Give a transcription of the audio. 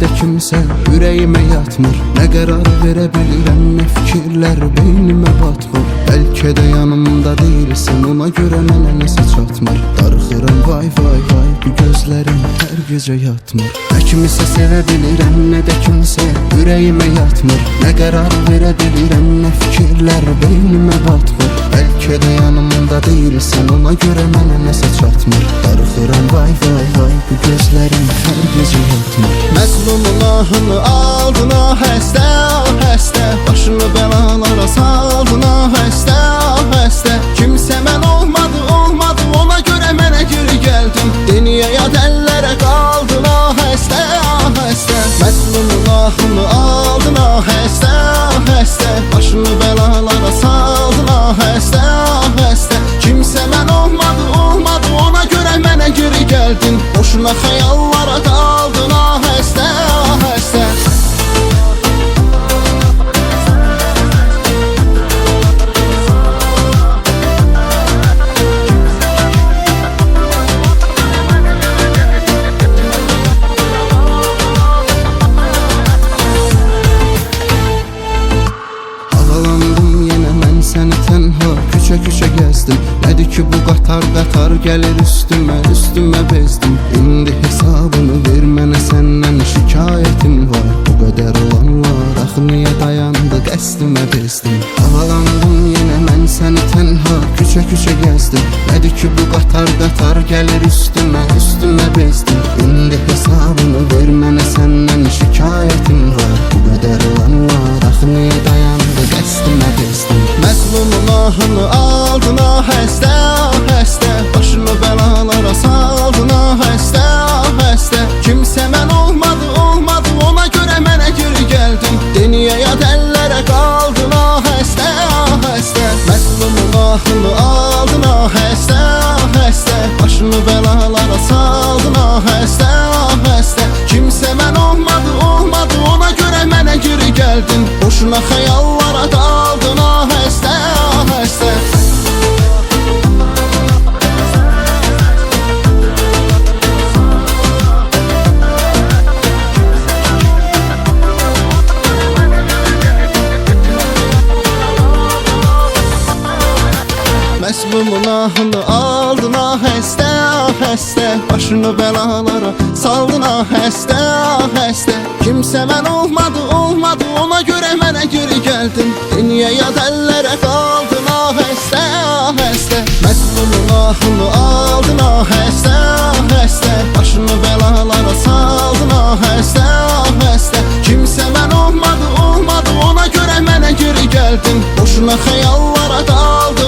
de kimse yüreğime yatmır. Ne karar verebilirim, ne fikirler beynime batmır. Belki de yanımda değilsin, ona göre mənə nəsə çatmır. Darıxıram vay vay vay, bu gözlerim her gece yatmır. Ne kimisə sevə bilirəm, ne de kimse yüreğime yatmır. Ne karar verebilirim, ne fikirler beynime batmır. Belki de yanımda değilsin, ona göre mənə nəsə çatmır. Darıxıram vay vay vay, bu gözlerim her gece yatmır. Məzlumun ahını aldın ah həstə, ah həstə. Başını bəlalara saldın ah həstə, ah həstə. Kimsə mən olmadı, olmadı, ona görə mənə geri gəldin. Deniyə yad əllərə qaldın ah həstə, ah həstə. Məzlumun ahını aldın ah həstə, ah həstə. Başını bəlalara saldın ah həstə, ah həstə. Kimsə mən olmadı, olmadı, ona görə mənə geri gəldin. Boşuna xəyallara qaldın ah həstə, ah həstə. Küçə gəzdim, nədir ki bu qatar qatar gəlir üstümə, üstümə bezdim. İndi hesabını ver mənə, səndən şikayətim var. Bu qədər olanlar axı niyə dayandı, qəsdimə bezdim. Havalandım yenə mən səni tənha, küçə gəzdim. Nədir ki bu qatar qatar gəlir üstümə, üstümə bezdim. İndi hesabını ver mənə, səndən şikayətim var. Bu qədər olanlar axı niyə dayandı, qəsdimə bezdim. Məzlumun ahını aldın ah həstə, ah həstə. Başını bəlalara saldın ah həstə, ah həstə. Kimsə mən olmadı, olmadı, ona görə mənə geri gəldin. Deniyə yad əllərə qaldın ah həstə, ah həstə. Məzlumun ahını aldın ah həstə, ah həstə. Başını bəlalara saldın ah həstə, ah həstə. Kimsə mən olmadı, olmadı, ona görə mənə geri gəldin. Boşuna xəyallara qaldın ah həstə, ah həstə. Məzlumun ahını aldın ah həstə, ah həstə. Başını bəlalara saldın ah həstə, ah həstə. Kimsə mən olmadı, olmadı, ona görə mənə geri gəldin. Deniyə yad əllərə qaldın ah həstə, ah həstə. Məzlumun ahını aldın ah həstə, ah həstə. Başını bəlalara saldın ah həstə, ah həstə. Kimsə mən olmadı, olmadı, ona görə mənə geri gəldin. Boşuna xəyallara qaldın